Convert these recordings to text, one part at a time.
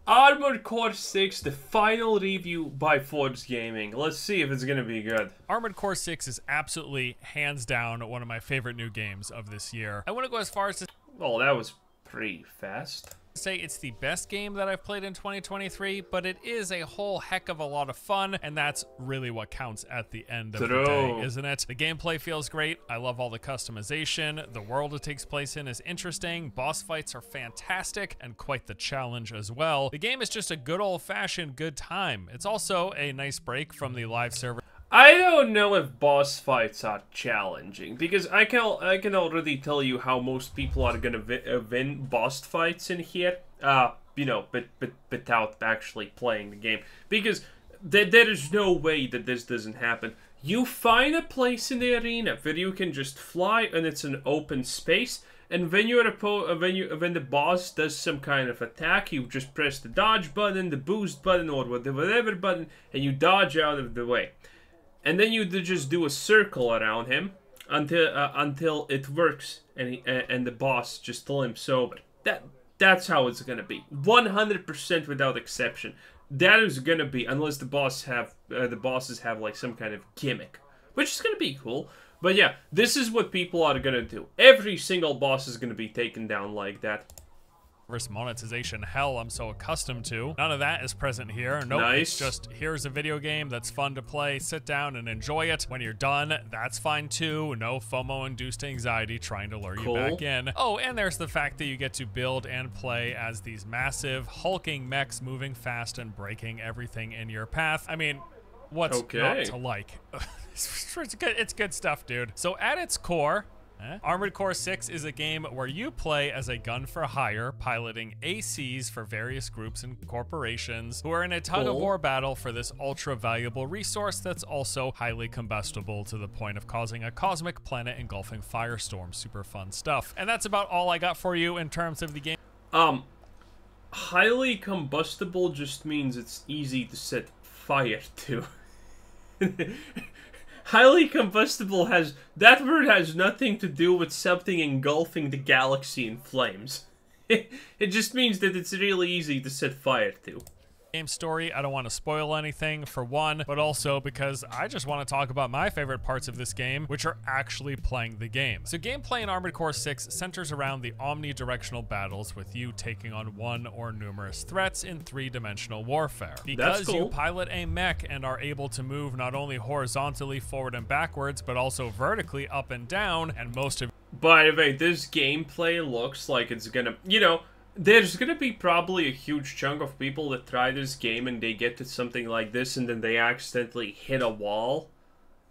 Armored Core 6, the final review by Forge Gaming. Let's see if it's gonna be good. Armored Core 6 is absolutely, hands down, one of my favorite new games of this year. I want to go as far as to Well, that was pretty fast. say it's the best game that I've played in 2023, but it is a whole heck of a lot of fun, and that's really what counts at the end of the day, isn't it? The gameplay feels great. I love all the customization. The world it takes place in is interesting. Boss fights are fantastic and quite the challenge as well. The game is just a good old-fashioned good time. It's also a nice break from the live server. I don't know if boss fights are challenging, because I can already tell you how most people are gonna win boss fights in here. You know, but without actually playing the game, because there is no way that this doesn't happen. You find a place in the arena where you can just fly, and it's an open space. And when when the boss does some kind of attack, you just press the dodge button, the boost button, or whatever button, and you dodge out of the way. And then you just do a circle around him until it works, and the boss just limps over. That's how it's gonna be, 100% without exception. That is gonna be, unless the bosses have like some kind of gimmick, which is gonna be cool. But yeah, this is what people are gonna do. Every single boss is gonna be taken down like that. Versus monetization hell I'm so accustomed to. None of that is present here. Nope, Nice. It's just, here's a video game that's fun to play, sit down and enjoy it. When you're done, that's fine too. No FOMO-induced anxiety trying to lure you back in. Oh, and there's the fact that you get to build and play as these massive, hulking mechs moving fast and breaking everything in your path. I mean, what's not to like? It's good stuff, dude. So at its core, Armored Core 6 is a game where you play as a gun for hire, piloting ACs for various groups and corporations who are in a tug-of-war battle for this ultra-valuable resource that's also highly combustible to the point of causing a cosmic planet-engulfing firestorm. Super fun stuff. And that's about all I got for you in terms of the game. Highly combustible just means it's easy to set fire to. Highly combustible that word has nothing to do with something engulfing the galaxy in flames. It just means that it's really easy to set fire to. Game story, I don't want to spoil anything for one, but also because I just want to talk about my favorite parts of this game, which are actually playing the game. So gameplay in Armored Core 6 centers around the omnidirectional battles, with you taking on one or numerous threats in three-dimensional warfare. Because you pilot a mech and are able to move not only horizontally forward and backwards, but also vertically up and down, and most of— By the way, this gameplay looks like it's gonna, you know, there's gonna be probably a huge chunk of people that try this game and they get to something like this and then they accidentally hit a wall.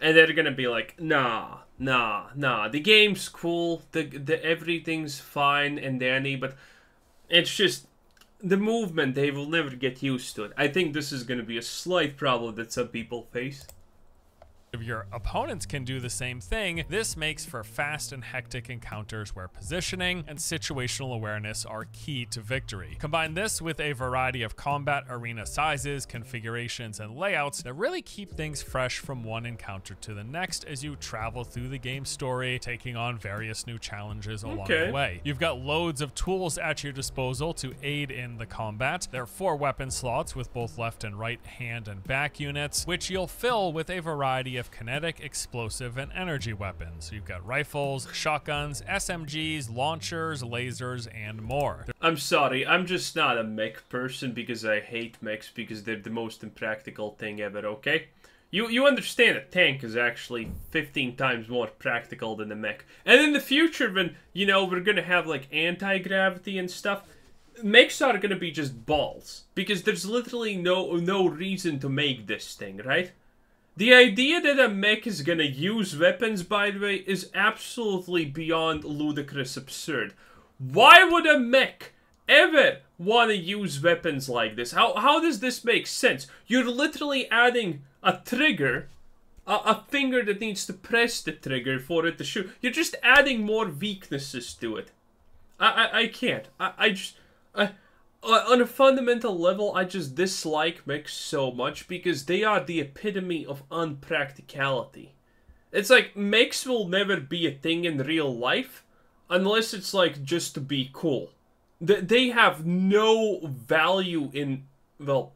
And they're gonna be like, nah, the game's cool, the everything's fine and dandy, but it's just, the movement, they will never get used to it. I think this is gonna be a slight problem that some people face. If your opponents can do the same thing, this makes for fast and hectic encounters where positioning and situational awareness are key to victory. Combine this with a variety of combat arena sizes, configurations, and layouts that really keep things fresh from one encounter to the next as you travel through the game's story, taking on various new challenges along the way. You've got loads of tools at your disposal to aid in the combat. There are 4 weapon slots with both left and right hand and back units, which you'll fill with a variety of kinetic, explosive, and energy weapons. You've got rifles, shotguns, SMGs, launchers, lasers, and more. I'm sorry, I'm just not a mech person because I hate mechs because they're the most impractical thing ever, okay? You understand a tank is actually 15 times more practical than a mech. And in the future, when, you know, we're gonna have like anti-gravity and stuff, mechs are gonna be just balls. Because there's literally no reason to make this thing, right? The idea that a mech is gonna use weapons, by the way, is absolutely beyond ludicrous absurd. Why would a mech ever want to use weapons like this? How does this make sense? You're literally adding a trigger, a finger that needs to press the trigger for it to shoot. You're just adding more weaknesses to it. I can't. On a fundamental level, I just dislike mechs so much because they are the epitome of unpracticality. It's like, mechs will never be a thing in real life unless it's like just to be cool. They have no value in, well,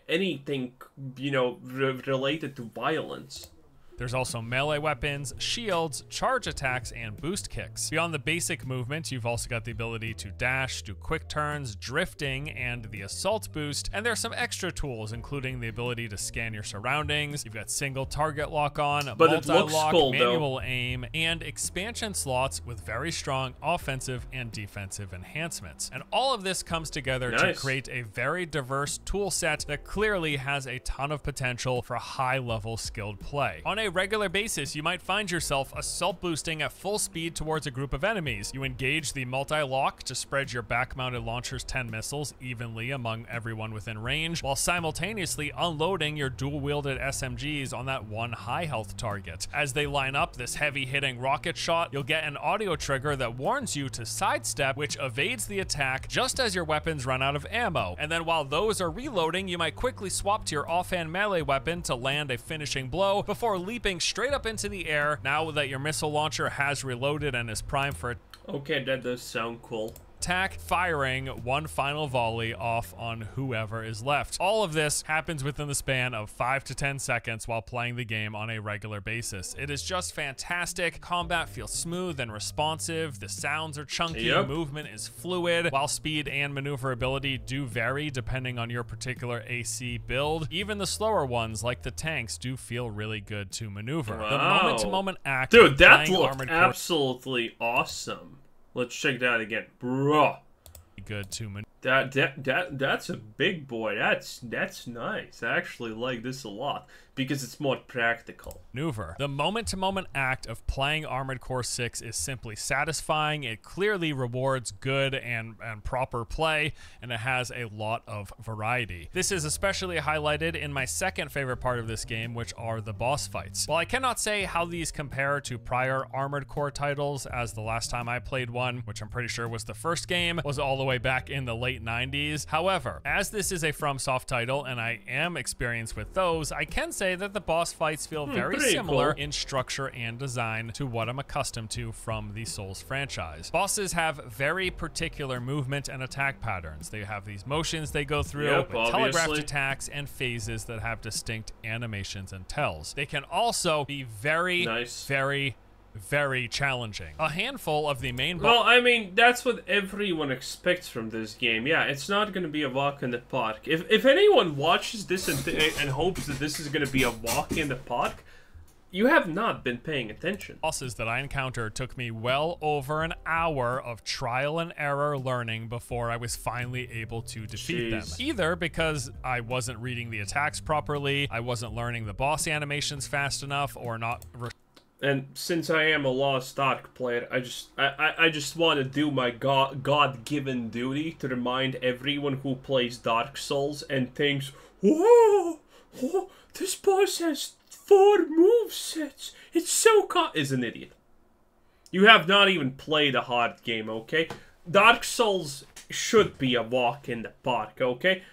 anything, you know, related to violence. There's also melee weapons, shields, charge attacks, and boost kicks. Beyond the basic movement, you've also got the ability to dash, do quick turns, drifting, and the assault boost. And there's some extra tools, including the ability to scan your surroundings. You've got single target lock on, multi-lock, cool, manual aim, and expansion slots with very strong offensive and defensive enhancements. And all of this comes together to create a very diverse tool set that clearly has a ton of potential for high-level skilled play. On a regular basis, you might find yourself assault boosting at full speed towards a group of enemies. You engage the multi-lock to spread your back-mounted launcher's 10 missiles evenly among everyone within range, while simultaneously unloading your dual-wielded SMGs on that one high-health target. As they line up this heavy-hitting rocket shot, you'll get an audio trigger that warns you to sidestep, which evades the attack just as your weapons run out of ammo. And then while those are reloading, you might quickly swap to your offhand melee weapon to land a finishing blow before leaping straight up into the air now that your missile launcher has reloaded and is primed for Okay, that does sound cool. attack, firing one final volley off on whoever is left. All of this happens within the span of 5 to 10 seconds while playing the game on a regular basis. It is just fantastic. Combat feels smooth and responsive. The sounds are chunky. Movement is fluid. While speed and maneuverability do vary depending on your particular AC build, even the slower ones like the tanks do feel really good to maneuver. Wow. The moment-to-moment act, dude, that looked absolutely awesome. Let's check that again, bro. Good to maneuver. That's a big boy. That's nice. I actually like this a lot because it's more practical. The moment-to-moment act of playing Armored Core 6 is simply satisfying. It clearly rewards good and proper play, and it has a lot of variety. This is especially highlighted in my second favorite part of this game, which are the boss fights. While I cannot say how these compare to prior Armored Core titles, as the last time I played one, which I'm pretty sure was the first game, was all the way back in the late 90s. However, as this is a FromSoft title and I am experienced with those, I can say that the boss fights feel very similar in structure and design to what I'm accustomed to from the Souls franchise. Bosses have very particular movement and attack patterns. They have these motions they go through, with telegraphed attacks and phases that have distinct animations and tells. They can also be very, very challenging. A handful of the main Well, I mean, that's what everyone expects from this game. Yeah, it's not gonna be a walk in the park. If anyone watches this and hopes that this is gonna be a walk in the park, you have not been paying attention. Bosses that I encountered took me well over an hour of trial and error learning before I was finally able to defeat them. Either because I wasn't reading the attacks properly, I wasn't learning the boss animations fast enough, or not. And since I am a Lost Ark player, I just want to do my God-given duty to remind everyone who plays Dark Souls and thinks, whoa, this boss has 4 movesets. It's so is an idiot. You have not even played a hard game, okay? Dark Souls should be a walk in the park, okay?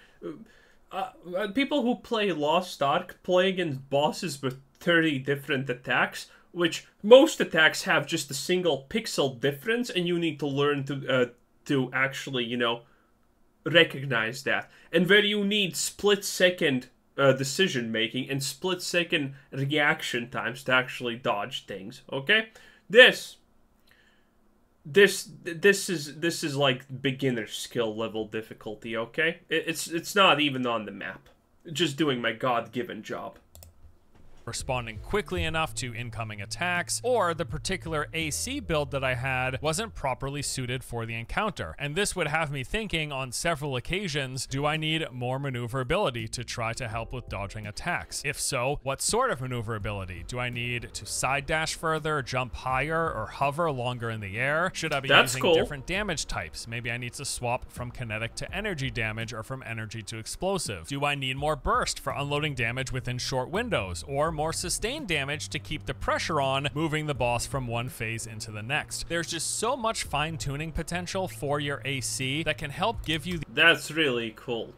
People who play Lost Ark play against bosses with 30 different attacks, which most attacks have just a single pixel difference, and you need to learn to actually, you know, recognize that. And where you need split-second decision making and split-second reaction times to actually dodge things. Okay, this is like beginner skill level difficulty. Okay, it's not even on the map. Just doing my God-given job. Responding quickly enough to incoming attacks, or the particular AC build that I had wasn't properly suited for the encounter. And this would have me thinking on several occasions, do I need more maneuverability to try to help with dodging attacks? If so, what sort of maneuverability? Do I need to side dash further, jump higher, or hover longer in the air? Should I be using different damage types? Maybe I need to swap from kinetic to energy damage, or from energy to explosive. Do I need more burst for unloading damage within short windows, or more sustained damage to keep the pressure on, moving the boss from one phase into the next? There's just so much fine-tuning potential for your AC that can help give you That's really cool.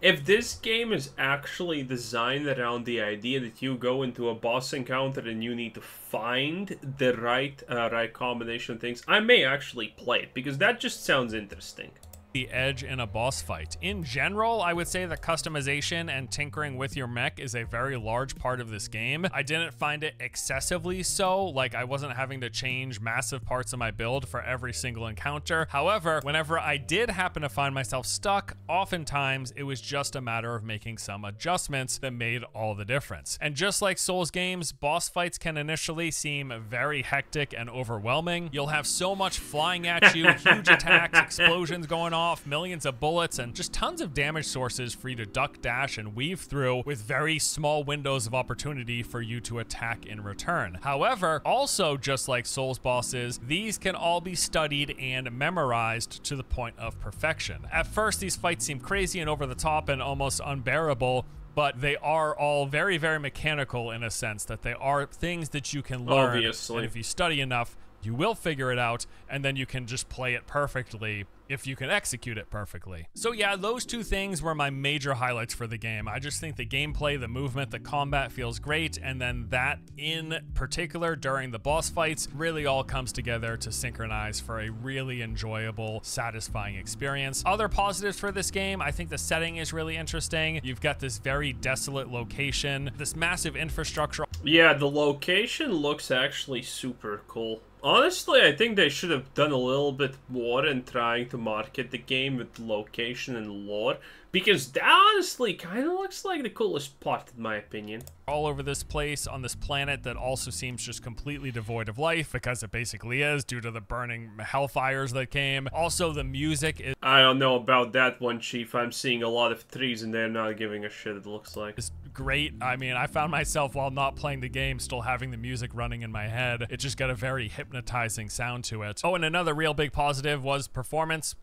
If this game is actually designed around the idea that you go into a boss encounter and you need to find the right combination of things, I may actually play it, because that just sounds interesting. The edge in a boss fight. In general, I would say that customization and tinkering with your mech is a very large part of this game. I didn't find it excessively so, like I wasn't having to change massive parts of my build for every single encounter. However, whenever I did happen to find myself stuck, oftentimes it was just a matter of making some adjustments that made all the difference. And just like Souls games, boss fights can initially seem very hectic and overwhelming. You'll have so much flying at you, huge attacks, explosions going on, millions of bullets, and just tons of damage sources for you to duck, dash, and weave through, with very small windows of opportunity for you to attack in return. However, also just like Souls bosses, these can all be studied and memorized to the point of perfection. At first, these fights seem crazy and over the top and almost unbearable, but they are all very, very mechanical in a sense that they are things that you can learn. Obviously. And if you study enough, you will figure it out, and then you can just play it perfectly if you can execute it perfectly. So yeah, those two things were my major highlights for the game. I just think the gameplay, the movement, the combat feels great, and then that in particular during the boss fights really all comes together to synchronize for a really enjoyable, satisfying experience. Other positives for this game, I think the setting is really interesting. You've got this very desolate location, this massive infrastructure. Yeah, the location looks actually super cool. Honestly, I think they should have done a little bit more in trying to market the game with location and lore, because that honestly kind of looks like the coolest part, in my opinion. All over this place on this planet that also seems just completely devoid of life, because it basically is due to the burning hellfires that came. Also, the music is... I don't know about that one, Chief. I'm seeing a lot of trees and they're not giving a shit, it looks like. It's great. I mean, I found myself while not playing the game still having the music running in my head. It just got a very hypnotizing sound to it. Oh, and another real big positive was performance.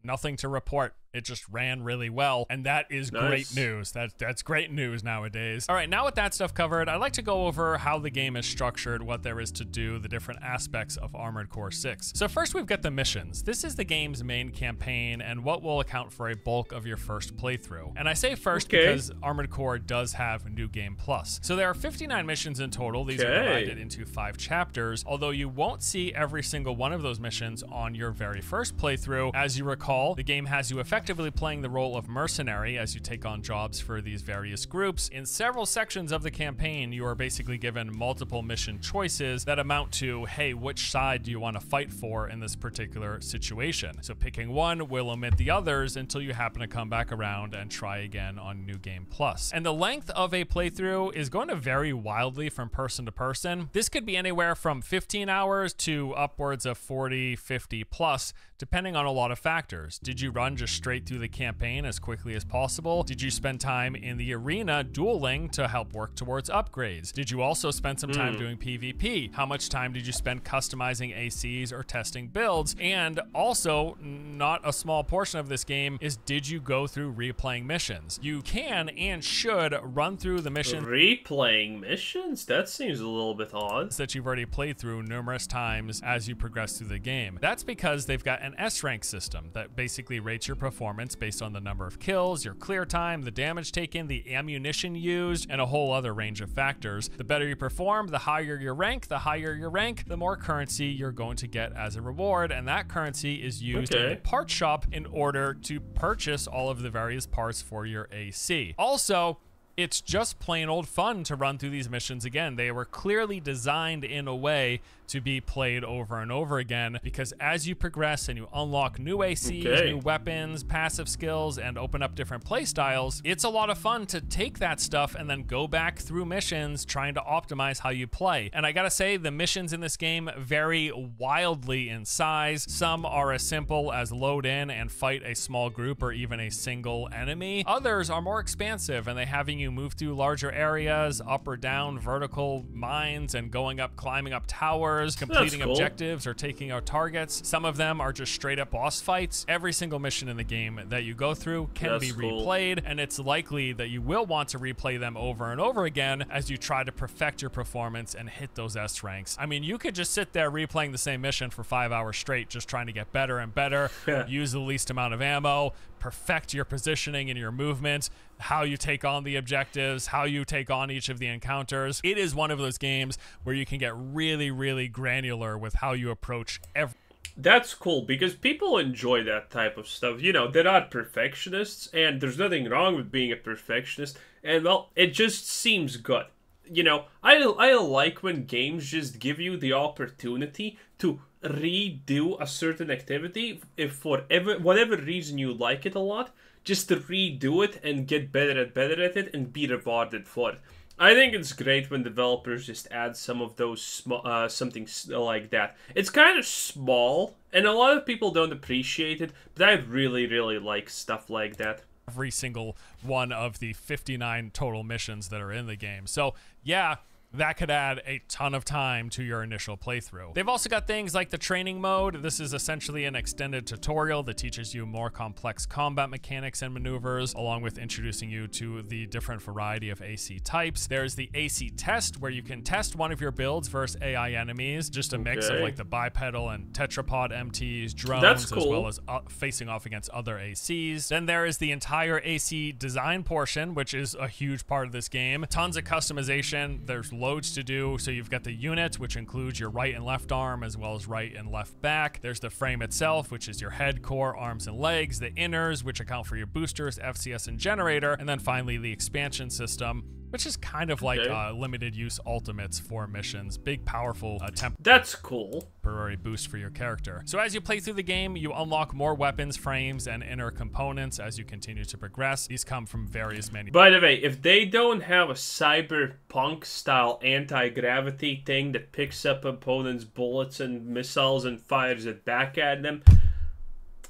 Nothing to report. It just ran really well, and that is great news. That's great news nowadays. All right, now with that stuff covered, I'd like to go over how the game is structured, what there is to do, the different aspects of Armored Core 6. So first we've got the missions. This is the game's main campaign and what will account for a bulk of your first playthrough. And I say first because Armored Core does have New Game Plus. So there are 59 missions in total. These are divided into 5 chapters, although you won't see every single one of those missions on your very first playthrough. As you recall, the game has you effectively playing the role of mercenary as you take on jobs for these various groups. In several sections of the campaign, you are basically given multiple mission choices that amount to, hey, which side do you want to fight for in this particular situation? So picking one will omit the others until you happen to come back around and try again on New Game Plus. And the length of a playthrough is going to vary wildly from person to person. This could be anywhere from 15 hours to upwards of 40, 50 plus, depending on a lot of factors. Did you run just straight through the campaign as quickly as possible? Did you spend time in the arena dueling to help work towards upgrades? Did you also spend some time doing PvP? How much time did you spend customizing ACs or testing builds? And also, not a small portion of this game is, did you go through replaying missions? You can and should run through the missions. Replaying missions? That seems a little bit odd. That you've already played through numerous times as you progress through the game. That's because they've got an S-rank system that basically rates your performance based on the number of kills, your clear time, the damage taken, the ammunition used, and a whole other range of factors. The better you perform, the higher your rank. The higher your rank, the more currency you're going to get as a reward, and that currency is used in a part shop in order to purchase all of the various parts for your AC. Also, it's just plain old fun to run through these missions again. They were clearly designed in a way to be played over and over again, because as you progress and you unlock new ACs, new weapons, passive skills, and open up different play styles, it's a lot of fun to take that stuff and then go back through missions trying to optimize how you play. And I gotta say, the missions in this game vary wildly in size. Some are as simple as load in and fight a small group or even a single enemy. Others are more expansive, and they having you move through larger areas, up or down vertical mines, and going up, climbing up towers, completing objectives, or taking out targets. Some of them are just straight up boss fights. Every single mission in the game that you go through can be replayed, and it's likely that you will want to replay them over and over again as you try to perfect your performance and hit those S ranks. I mean, you could just sit there replaying the same mission for 5 hours straight, just trying to get better and better, use the least amount of ammo, perfect your positioning and your movement, how you take on the objectives, how you take on each of the encounters. It is one of those games where you can get really, really granular with how you approach every... That's cool, because people enjoy that type of stuff. You know, they're not perfectionists, and there's nothing wrong with being a perfectionist, and, well, it just seems good. You know, I like when games just give you the opportunity to redo a certain activity if for whatever reason you like it a lot, just to redo it and get better at it and be rewarded for it. I think it's great when developers just add some of those something like that. It's kind of small, and a lot of people don't appreciate it, but I really, really like stuff like that. Every single one of the 59 total missions that are in the game. So, yeah, that could add a ton of time to your initial playthrough. They've also got things like the training mode. This is essentially an extended tutorial that teaches you more complex combat mechanics and maneuvers, along with introducing you to the different variety of AC types. There's the AC test, where you can test one of your builds versus AI enemies, just a mix of like the bipedal and tetrapod MTs, drones, as well as facing off against other ACs. Then there is the entire AC design portion, which is a huge part of this game. Tons of customization. There's loads to do. So you've got the unit, which includes your right and left arm, as well as right and left back. There's the frame itself, which is your head, core, arms, and legs. The inners, which account for your boosters, FCS, and generator. And then finally, the expansion system, which is kind of like limited use ultimates for missions. Big, powerful That's cool. Temporary boost for your character. So as you play through the game, you unlock more weapons, frames, and inner components as you continue to progress. These come from various By the way, if they don't have a cyberpunk style anti-gravity thing that picks up opponents' bullets and missiles and fires it back at them,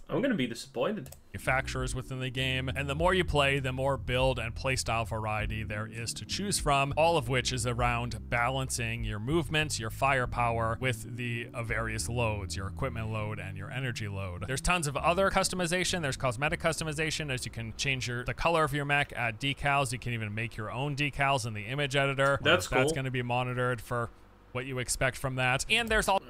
I'm gonna be disappointed. Manufacturers within the game, and the more you play, the more build and playstyle variety there is to choose from, all of which is around balancing your movement, your firepower with the various loads, your equipment load and your energy load. There's tons of other customization. There's cosmetic customization, as you can change the color of your mech, add decals. You can even make your own decals in the image editor. That's cool. That's going to be monitored for what you expect from that. And there's all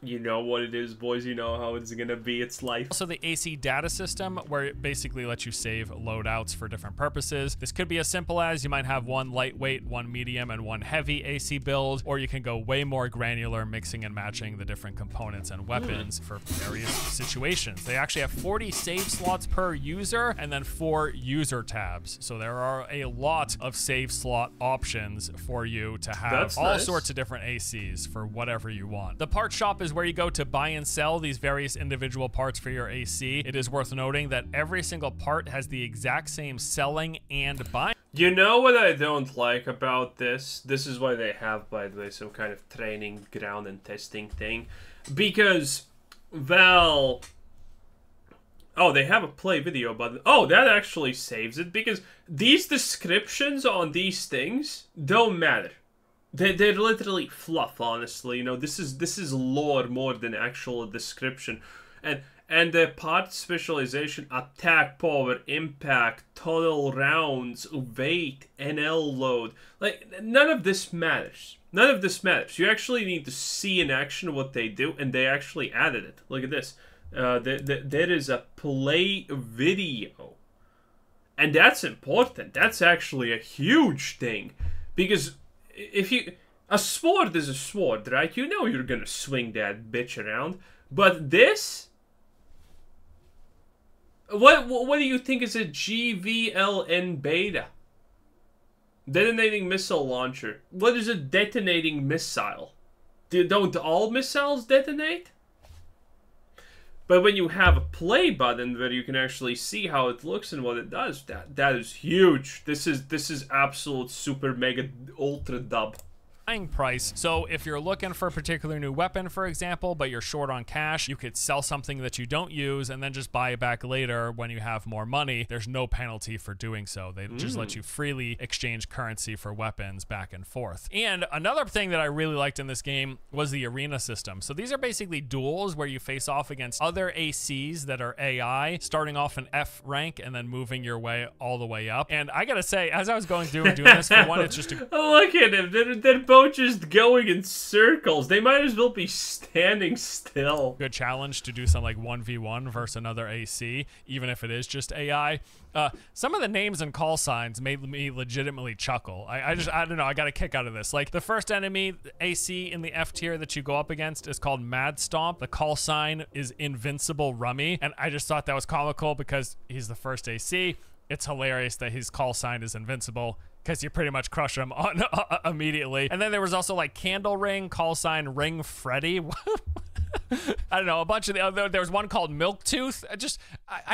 you know what it is, boys. You know how it's gonna be. It's life. Also the AC data system, where it basically lets you save loadouts for different purposes. This could be as simple as you might have one lightweight, one medium, and one heavy AC build, or you can go way more granular, mixing and matching the different components and weapons for various situations. They actually have 40 save slots per user, and then 4 user tabs. So there are a lot of save slot options for you to have all sorts of different ACs for whatever you want. The part shop is where you go to buy and sell these various individual parts for your AC. It is worth noting that every single part has the exact same selling and buying. You know what I don't like about this? This is why they have, by the way, some kind of training ground and testing thing. Because, well... Oh, they have a play video button. Oh, that actually saves it, because these descriptions on these things don't matter. They're literally fluff, honestly. You know, this is lore more than actual description. And the part specialization, attack power, impact, total rounds, weight, NL load. Like, none of this matters. None of this matters. You actually need to see in action what they do, and they actually added it. Look at this. There is a play video. And that's important. That's actually a huge thing. Because if you... A sword is a sword, right? You know you're gonna swing that bitch around. But this... What do you think is a GVLN beta? Detonating missile launcher. What is a detonating missile? Don't all missiles detonate? But when you have a play button where you can actually see how it looks and what it does, that is huge. This is absolute super mega ultra dub. buying price. So if you're looking for a particular new weapon, for example, but you're short on cash, you could sell something that you don't use and then just buy it back later when you have more money. There's no penalty for doing so. They just let you freely exchange currency for weapons back and forth. And another thing that I really liked in this game was the arena system. So these are basically duels where you face off against other ACs that are AI, starting off in F rank and then moving your way all the way up. And I gotta say, as I was going through and doing this, for one, it's just a... Look at them. They're both just going in circles. They might as well be standing still. Good challenge to do some like 1v1 versus another AC, even if it is just AI. Some of the names and call signs made me legitimately chuckle. I don't know, I got a kick out of this. Like, the first enemy AC in the F tier that you go up against is called Mad Stomp. The call sign is Invincible Rummy, and I just thought that was comical because he's the first AC. It's hilarious that his call sign is Invincible, because you pretty much crush him on immediately. And then there was also like Candle Ring, call sign Ring Freddy. I don't know, a bunch of the other, there was one called Milk Tooth. I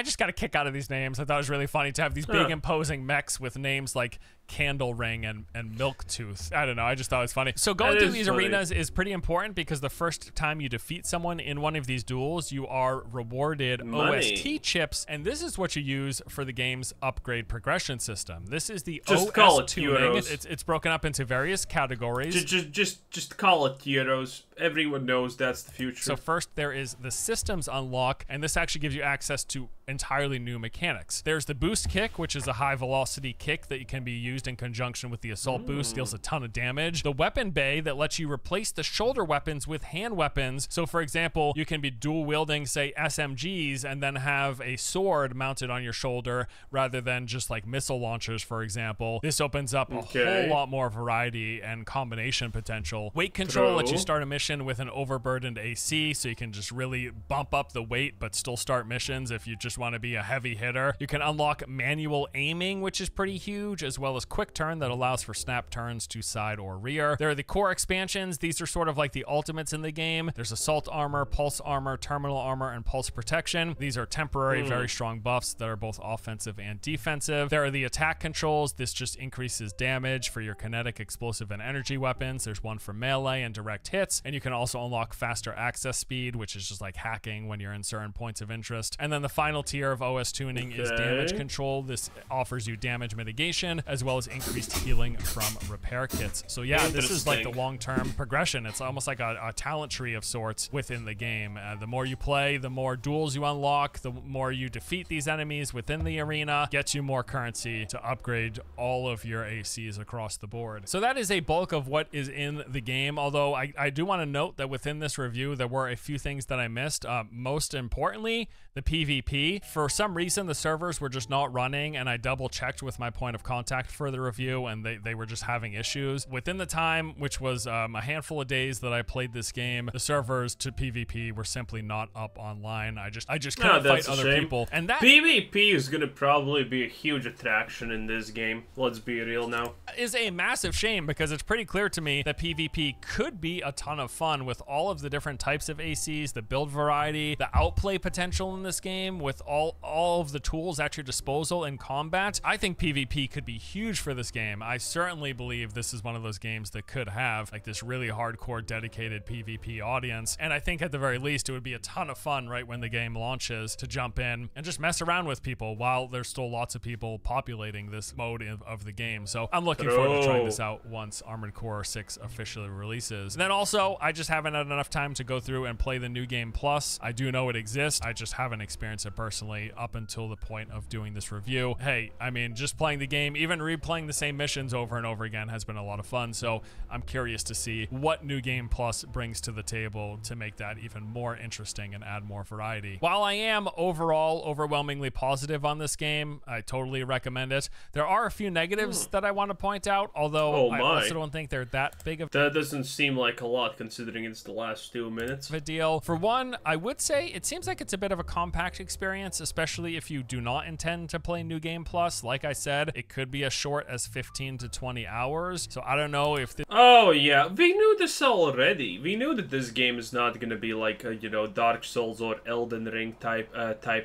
just got a kick out of these names. I thought it was really funny to have these big imposing mechs with names like Candle Ring and Milk Tooth. I don't know, I just thought it was funny. So going through these arenas is pretty important because the first time you defeat someone in one of these duels, you are rewarded OST chips, and this is what you use for the game's upgrade progression system. This is the OS tuning. It's broken up into various categories. Just call it euros. Everyone knows that's the future. So first there is the systems unlock, and this actually gives you access to entirely new mechanics. There's the boost kick, which is a high velocity kick that can be used in conjunction with the assault boost, deals a ton of damage. The weapon bay that lets you replace the shoulder weapons with hand weapons. So for example, you can be dual wielding, say, SMGs and then have a sword mounted on your shoulder rather than just like missile launchers, for example. This opens up a whole lot more variety and combination potential. Weight control lets you start a mission with an overburdened AC, so you can just really bump up the weight but still start missions if you just want to be a heavy hitter. You can unlock manual aiming, which is pretty huge, as well as quick turn that allows for snap turns to side or rear. There are the core expansions. These are sort of like the ultimates in the game. There's assault armor, pulse armor, terminal armor, and pulse protection. These are temporary, very strong buffs that are both offensive and defensive. There are the attack controls. This just increases damage for your kinetic, explosive, and energy weapons. There's one for melee and direct hits, and you can also unlock faster access speed, which is just like hacking when you're in certain points of interest. And then the final tier of OS tuning is damage control. This offers you damage mitigation as well as increased healing from repair kits. So yeah, this is like the long-term progression. It's almost like a talent tree of sorts within the game. The more you play, the more duels you unlock, the more you defeat these enemies within the arena, gets you more currency to upgrade all of your ACs across the board. So that is a bulk of what is in the game, although I do want to note that within this review, there were a few things that I missed. Most importantly, the PvP. For some reason, the servers were just not running, and I double checked with my point of contact for the review, and they were just having issues. Within the time, which was a handful of days that I played this game, the servers to PvP were simply not up online. I just couldn't fight other people. And that PvP is gonna probably be a huge attraction in this game. Let's be real now. Is a massive shame because it's pretty clear to me that PvP could be a ton of fun with all of the different types of ACs, the build variety, the outplay potential in this game with all of the tools at your disposal in combat. I think PvP could be huge for this game. I certainly believe this is one of those games that could have like this really hardcore dedicated PvP audience, and I think at the very least it would be a ton of fun right when the game launches to jump in and just mess around with people while there's still lots of people populating this mode of the game. So I'm looking forward to trying this out once Armored Core 6 officially releases. And then also, I just haven't had enough time to go through and play the New Game Plus. I do know it exists. I just haven't experienced it personally up until the point of doing this review. Hey, I mean, just playing the game, even replaying the same missions over and over again has been a lot of fun. So I'm curious to see what New Game Plus brings to the table to make that even more interesting and add more variety. While I am overall overwhelmingly positive on this game, I totally recommend it. There are a few negatives that I want to point out, although I also don't think they're that big of that doesn't seem like a lot considering it's the last 2 minutes of a deal. For one, I would say it seems like it's a bit of a compact experience, especially if you do not intend to play New Game Plus. Like I said, it could be as short as 15 to 20 hours. So I don't know if this... Oh yeah, we knew this already. We knew that this game is not gonna be like a, you know, Dark Souls or Elden Ring type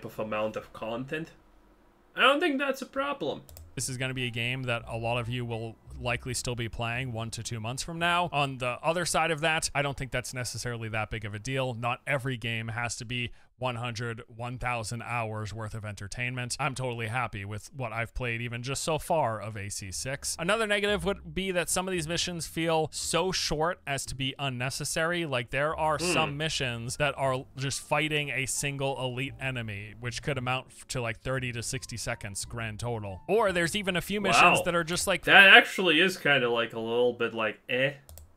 of amount of content. I don't think that's a problem. This is going to be a game that a lot of you will likely still be playing 1 to 2 months from now. On the other side of that, I don't think that's necessarily that big of a deal. Not every game has to be 100, 1,000 hours worth of entertainment. I'm totally happy with what I've played even just so far of AC6. Another negative would be that some of these missions feel so short as to be unnecessary. Like there are some missions that are just fighting a single elite enemy, which could amount to like 30 to 60 seconds grand total. Or there's even a few missions that are just like... That actually is kind of like a little bit like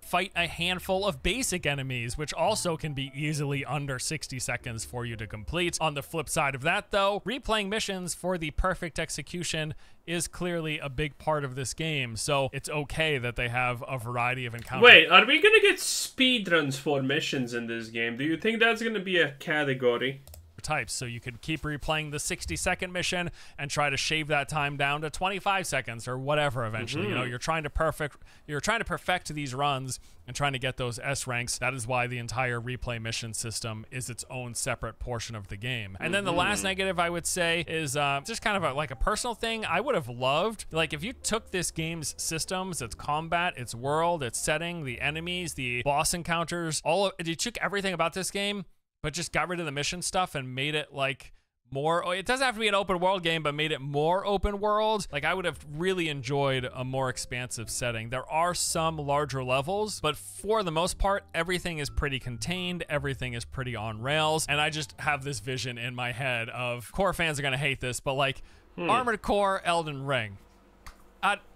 fight a handful of basic enemies, which also can be easily under 60 seconds for you to complete. On the flip side of that, though, replaying missions for the perfect execution is clearly a big part of this game, so it's okay that they have a variety of encounters. Wait, are we gonna get speedruns for missions in this game? Do you think that's gonna be a category? Types, so you could keep replaying the 60-second mission and try to shave that time down to 25 seconds or whatever eventually. You know, you're trying to perfect these runs and trying to get those S ranks. That is why the entire replay mission system is its own separate portion of the game. And then the last negative I would say is just kind of like a personal thing. I would have loved, like, if you took this game's systems, its combat, its world, its setting, the enemies, the boss encounters, you took everything about this game but just got rid of the mission stuff and made it like more, it doesn't have to be an open world game, but made it more open world. Like I would have really enjoyed a more expansive setting. There are some larger levels, but for the most part, everything is pretty contained. Everything is pretty on rails. And I just have this vision in my head of, core fans are gonna hate this, but like Armored Core, Elden Ring.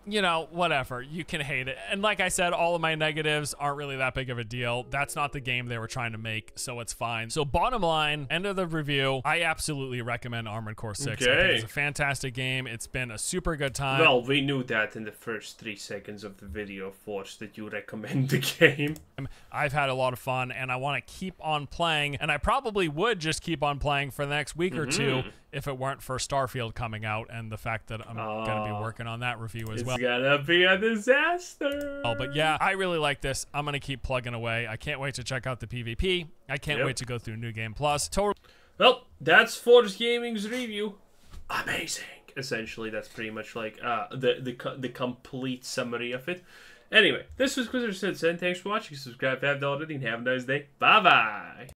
You know, whatever, you can hate it. And like I said, all of my negatives aren't really that big of a deal. That's not the game they were trying to make, so it's fine. So bottom line, end of the review, I absolutely recommend Armored Core 6. I think it's a fantastic game. It's been a super good time. Well, we knew that in the first 3 seconds of the video, Force, that you recommend the game. I've had a lot of fun, and I want to keep on playing, and I probably would just keep on playing for the next week or two if it weren't for Starfield coming out and the fact that I'm going to be working on that review as well. It's gonna be a disaster. Oh, but yeah, I really like this. I'm gonna keep plugging away. I can't wait to check out the PvP. I can't wait to go through New Game Plus. Well, that's Force Gaming's review. Amazing. Essentially, that's pretty much like the complete summary of it. Anyway, this was Quizzer Sid, and thanks for watching. Subscribe if you haven't already, and have a nice day. Bye bye.